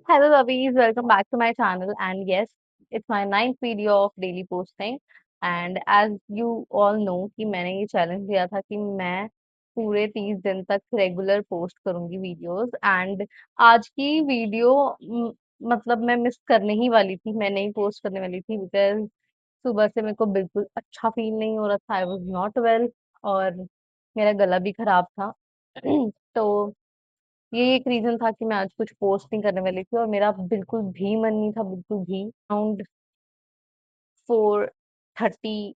Hello lovies, welcome back to my channel and yes, it's my ninth video of daily posting and as you all know कि मैंने ये challenge दिया था कि मैं पूरे 30 दिन तक रेगुलर पोस्ट करूंगी वीडियोस एंड आज की वीडियो मतलब मैं मिस करने ही वाली थी, मैं नहीं पोस्ट करने वाली थी बिकॉज सुबह से मेरे को बिल्कुल अच्छा फील नहीं हो रहा था। आई वाज नॉट वेल और मेरा गला भी खराब था तो ये एक रीज़न था कि मैं आज कुछ पोस्ट नहीं करने वाली थी और मेरा बिल्कुल भी मन नहीं था, बिल्कुल भी। Around 4:30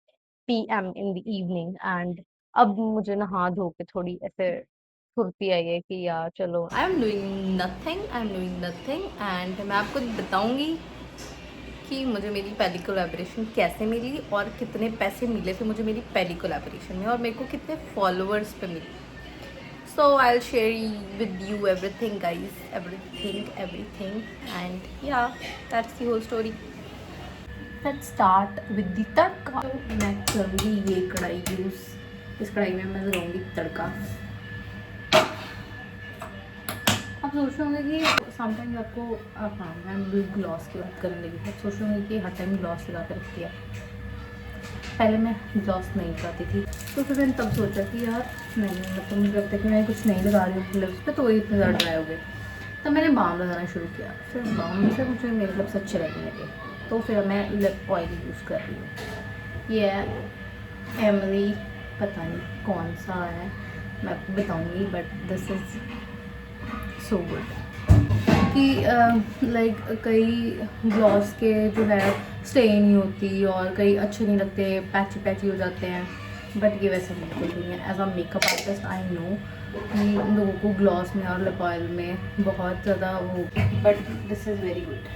PM in the evening and अब मुझे नहा धो के थोड़ी ऐसे फुर्ती आई है कि यार चलो I am doing nothing and मैं आपको बताऊंगी कि मुझे मेरी पहली कोलैबोरेशन कैसे मिली और कितने पैसे मिले थे मुझे मेरी पहली कोलैबोरेशन में और मेरे को कितने फॉलोअर्स पे मिले। So I'll share with you everything guys, everything and yeah, that's the whole story. Let's start with the तड़का। तो मैं करूँगी ये कढ़ाई यूज़, इस कढ़ाई में मैं लगाऊंगी तड़का। आप सोच रहे होंगे कि समटाइम्स आपको हाँ मैं ग्लॉस की बात करने लगी, आप सोच रहे होंगे कि हर टाइम ग्लॉस लगा कर रखती है। पहले मैं ग्लॉस नहीं लगाती थी तो फिर मैंने तब सोचा कि यार नहीं मतलब मुझे लगता है कि मैं कुछ नहीं लगा रही हूँ लिप्स पे तो ये इतने ज़्यादा ड्राई हो गए। तब मैंने बाम लगाना शुरू किया, फिर बाम से मुझे मेरे लिप्स अच्छे लगने लगे तो फिर मैं लिप ऑयल यूज़ कर रही हूँ। ये एमली पता नहीं कौन सा है मैं आपको बताऊँगी but this is so good कि लाइक कई ग्लॉस के जो है स्टे नहीं होती और कई अच्छे नहीं लगते, पैची पैची हो जाते हैं, बट ये वैसे बिल्कुल नहीं है। As a makeup artist I know कि लोगों को ग्लॉस में और लिप ऑयल में बहुत ज़्यादा वो, but this is very good,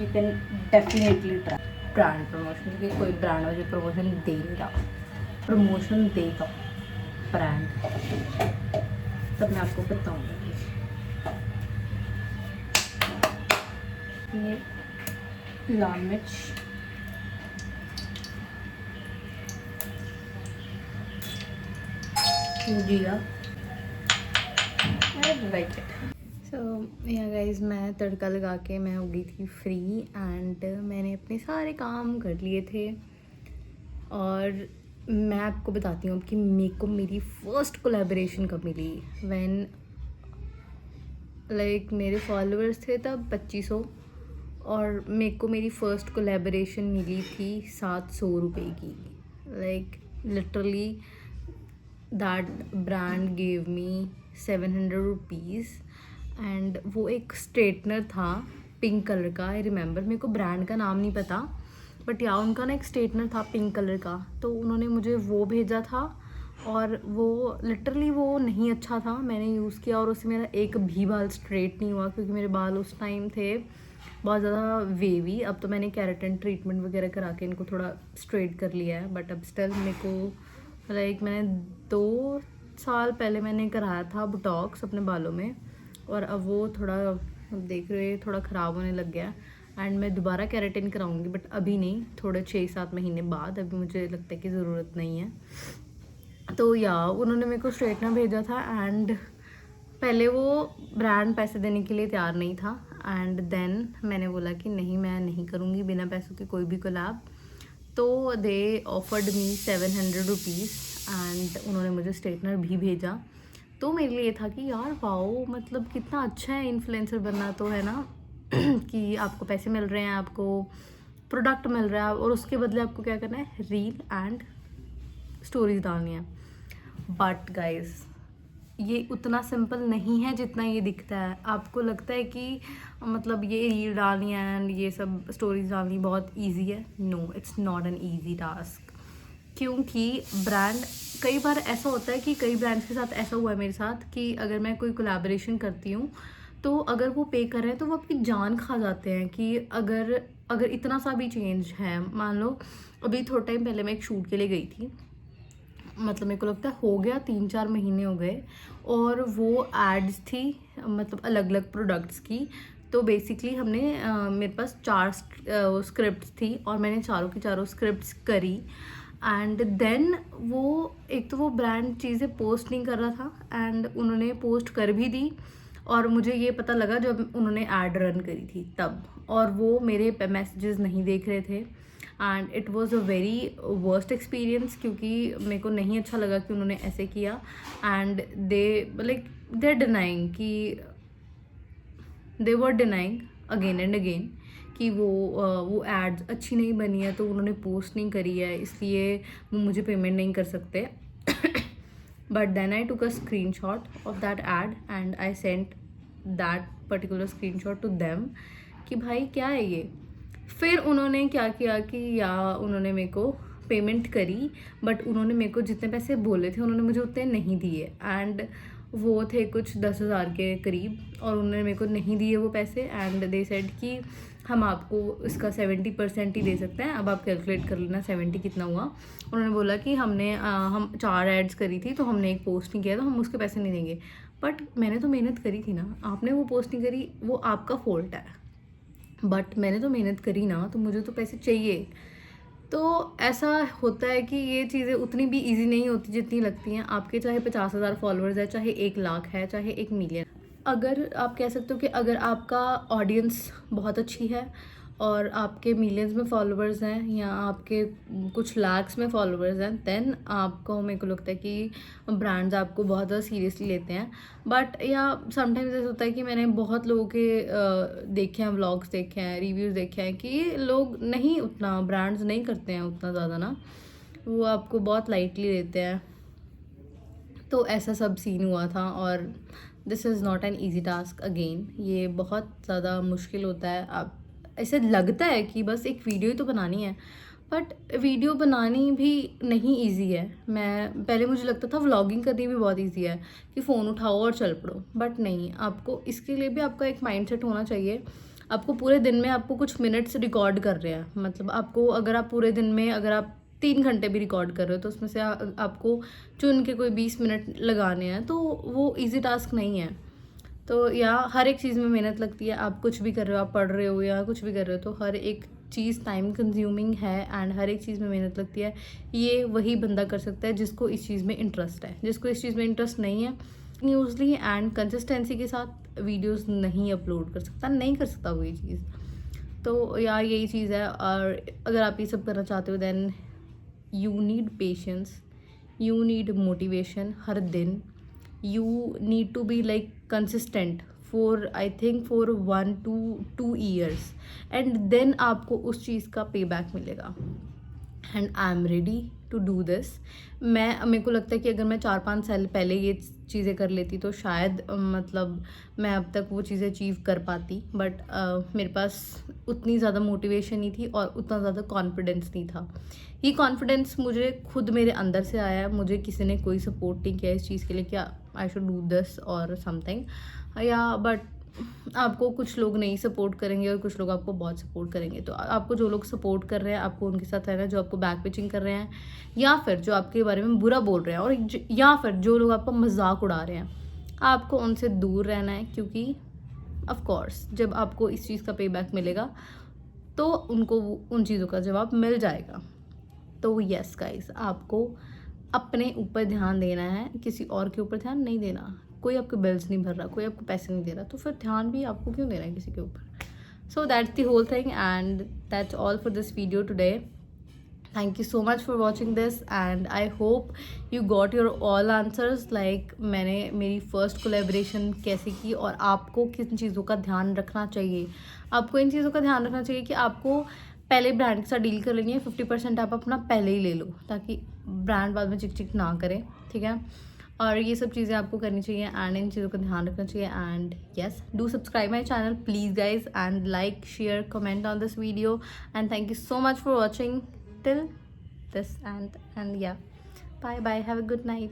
you can definitely try. Brand promotion की कोई ब्रांड मुझे प्रमोशन दे नहीं रहा, प्रमोशन देगा ब्रांड तब मैं आपको बताऊँगी। ये लाल मिर्च, जीरा, I like it. So yeah guys मैं तड़का लगा के मैं हो गई थी फ्री एंड मैंने अपने सारे काम कर लिए थे और मैं आपको बताती हूँ कि मेरे को मेरी फ़र्स्ट कोलैबोरेशन कब मिली। व्हेन लाइक मेरे फॉलोअर्स थे तब 2500 और मेरे को मेरी फ़र्स्ट कोलैबोरेशन मिली थी 700 रुपये की। Like literally that brand gave me 700 rupees and वो एक स्ट्रेटनर था पिंक कलर का। आई रिमेंबर, मेरे को ब्रांड का नाम नहीं पता बट या उनका ना एक स्ट्रेटनर था पिंक कलर का, तो उन्होंने मुझे वो भेजा था और वो लिटरली वो नहीं अच्छा था। मैंने यूज़ किया और उससे मेरा एक भी बाल स्ट्रेट नहीं हुआ क्योंकि मेरे बाल उस टाइम थे बहुत ज़्यादा वेवी। अब तो मैंने केराटिन ट्रीटमेंट वगैरह करा के इनको थोड़ा स्ट्रेट कर लिया है बट अब स्टिल मेरे को लाइक मैंने 2 साल पहले मैंने कराया था बोटॉक्स अपने बालों में और अब वो थोड़ा देख रहे थोड़ा ख़राब होने लग गया एंड मैं दोबारा केराटिन कराऊंगी बट अभी नहीं, थोड़े 6-7 महीने बाद। अभी मुझे लगता है कि ज़रूरत नहीं है। तो या उन्होंने मेरे को स्ट्रेटनर भेजा था एंड पहले वो ब्रांड पैसे देने के लिए तैयार नहीं था एंड देन मैंने बोला कि नहीं मैं नहीं करूँगी बिना पैसों के कोई भी कोलैब। तो they offered me 700 rupees and उन्होंने मुझे स्ट्रेटनर भी भेजा। तो मेरे लिए था कि यार वाओ मतलब कितना अच्छा है इन्फ्लुएंसर बनना तो, है ना कि आपको पैसे मिल रहे हैं, आपको प्रोडक्ट मिल रहा है और उसके बदले आपको क्या करना है, रील एंड स्टोरीज डालनी है। बट गाइज ये उतना सिंपल नहीं है जितना ये दिखता है। आपको लगता है कि मतलब ये रील डालनी है एंड ये सब स्टोरीज डालनी बहुत इजी है। No, it's not an easy task क्योंकि ब्रांड कई बार ऐसा होता है कि कई ब्रांड्स के साथ ऐसा हुआ है मेरे साथ कि अगर मैं कोई कोलैबोरेशन करती हूँ तो अगर वो पे कर रहे हैं तो वो आपकी जान खा जाते हैं कि अगर अगर इतना सा भी चेंज है। मान लो अभी थोड़ा टाइम पहले मैं एक शूट के लिए गई थी, मतलब मेरे को लगता है हो गया 3-4 महीने हो गए और वो एड्स थी मतलब अलग अलग प्रोडक्ट्स की। तो बेसिकली हमने मेरे पास 4 स्क्रिप्ट्स थी और मैंने चारों की चारों स्क्रिप्ट्स करी एंड देन वो एक तो वो ब्रांड चीज़ें पोस्ट नहीं कर रहा था एंड उन्होंने पोस्ट कर भी दी और मुझे ये पता लगा जब उन्होंने ऐड रन करी थी तब, और वो मेरे मैसेजेस नहीं देख रहे थे and it was a very worst experience, क्योंकि मेरे को नहीं अच्छा लगा कि उन्होंने ऐसे किया एंड दे आर डिनाइंग कि दे वर डिनाइंग अगेन एंड अगेन कि वो एड्स अच्छी नहीं बनी है तो उन्होंने पोस्ट नहीं करी है इसलिए वो मुझे पेमेंट नहीं कर सकते. But then I took a screen shot of that ad and I sent that particular screen shot to them कि भाई क्या है ये. फिर उन्होंने क्या किया कि या उन्होंने मेरे को पेमेंट करी, बट उन्होंने मेरे को जितने पैसे बोले थे उन्होंने मुझे उतने नहीं दिए एंड वो थे कुछ 10,000 के करीब, और उन्होंने मेरे को नहीं दिए वो पैसे एंड दे सेड कि हम आपको इसका 70% ही दे सकते हैं, अब आप कैलकुलेट कर लेना 70 कितना हुआ. उन्होंने बोला कि हम 4 एड्स करी थी तो हमने एक पोस्ट नहीं किया तो हम उसके पैसे नहीं देंगे. बट मैंने तो मेहनत करी थी ना, आपने वो पोस्ट नहीं करी वो आपका फॉल्ट है, बट मैंने तो मेहनत करी ना, तो मुझे तो पैसे चाहिए. तो ऐसा होता है कि ये चीज़ें उतनी भी इजी नहीं होती जितनी लगती हैं. आपके चाहे 50,000 फॉलोअर्स है, चाहे 1 लाख है, चाहे 1 मिलियन. अगर आप कह सकते हो कि अगर आपका ऑडियंस बहुत अच्छी है और आपके मिलियंस में फॉलोअर्स हैं या आपके कुछ लाख्स में फॉलोअर्स हैं, देन आपको, मेरे को लगता है कि ब्रांड्स आपको बहुत ज़्यादा सीरियसली लेते हैं. बट या समटाइम्स ऐसा होता है कि मैंने बहुत लोगों के देखे हैं, व्लॉग्स देखे हैं, रिव्यूज़ देखे हैं कि लोग नहीं उतना, ब्रांड्स नहीं करते हैं उतना ज़्यादा ना, वो आपको बहुत लाइटली लेते हैं. तो ऐसा सब सीन हुआ था और this is not an easy task. Again ये बहुत ज़्यादा मुश्किल होता है. आप ऐसे लगता है कि बस एक वीडियो ही तो बनानी है, बट वीडियो बनानी भी नहीं इजी है. मैं पहले मुझे लगता था व्लॉगिंग करनी भी बहुत इजी है कि फ़ोन उठाओ और चल पड़ो, बट नहीं. आपको इसके लिए भी आपका एक माइंडसेट होना चाहिए. आपको पूरे दिन में आपको कुछ मिनट्स रिकॉर्ड कर रहे हैं, मतलब आपको, अगर आप पूरे दिन में अगर आप 3 घंटे भी रिकॉर्ड कर रहे हो तो उसमें से आपको चुन के कोई 20 मिनट लगाने हैं, तो वो ईजी टास्क नहीं है. तो या हर एक चीज़ में मेहनत लगती है. आप कुछ भी कर रहे हो, आप पढ़ रहे हो या कुछ भी कर रहे हो, तो हर एक चीज़ टाइम कंज्यूमिंग है एंड हर एक चीज़ में मेहनत लगती है. ये वही बंदा कर सकता है जिसको इस चीज़ में इंटरेस्ट है. जिसको इस चीज़ में इंटरेस्ट नहीं है, न्यूज़ली एंड कंसिस्टेंसी के साथ वीडियोस नहीं अपलोड कर सकता, नहीं कर सकता वो ये चीज़. तो यार यही चीज़ है. और अगर आप ये सब करना चाहते हो, then you need patience, you need motivation हर दिन. You need to be like consistent for I think for 1 to 2 years and then आपको उस चीज़ का payback मिलेगा. And I am ready to do this. मेरे को लगता है कि अगर मैं 4-5 साल पहले ये चीज़ें कर लेती तो शायद मतलब मैं अब तक वो चीज़ें अचीव कर पाती. बट मेरे पास उतनी ज़्यादा मोटिवेशन नहीं थी और उतना ज़्यादा कॉन्फिडेंस नहीं था. ये कॉन्फिडेंस मुझे खुद मेरे अंदर से आया है. मुझे किसी ने कोई सपोर्ट नहीं किया इस चीज़ के लिए कि आई शुड डू दिस और समथिंग. या बट आपको कुछ लोग नहीं सपोर्ट करेंगे और कुछ लोग आपको बहुत सपोर्ट करेंगे. तो आपको जो लोग सपोर्ट कर रहे हैं आपको उनके साथ रहना, जो आपको बैक पिचिंग कर रहे हैं या फिर जो आपके बारे में बुरा बोल रहे हैं और या फिर जो लोग आपका मजाक उड़ा रहे हैं, आपको उनसे दूर रहना है. क्योंकि ऑफ कोर्स जब आपको इस चीज़ का पे बैक मिलेगा तो उनको उन चीज़ों का जवाब मिल जाएगा. तो यस गाइस, आपको अपने ऊपर ध्यान देना है, किसी और के ऊपर ध्यान नहीं देना. कोई आपके बिल्स नहीं भर रहा, कोई आपको पैसे नहीं दे रहा, तो फिर ध्यान भी आपको क्यों देना है किसी के ऊपर. So that's the whole thing and that's all for this video today. Thank you so much for watching this and I hope you got your all answers. Like मैंने मेरी फर्स्ट कोलेब्रेशन कैसे की और आपको किन चीज़ों का ध्यान रखना चाहिए. आपको इन चीज़ों का ध्यान रखना चाहिए कि आपको पहले ब्रांड के साथ डील कर लेंगे, 50% आप अपना पहले ही ले लो ताकि ब्रांड बाद में चिक चिक ना करे. ठीक है, और ये सब चीज़ें आपको करनी चाहिए एंड इन चीज़ों का ध्यान रखना चाहिए. And yes, do subscribe my channel please guys and like share comment on this video and thank you so much for watching till this end या bye bye, have a good night.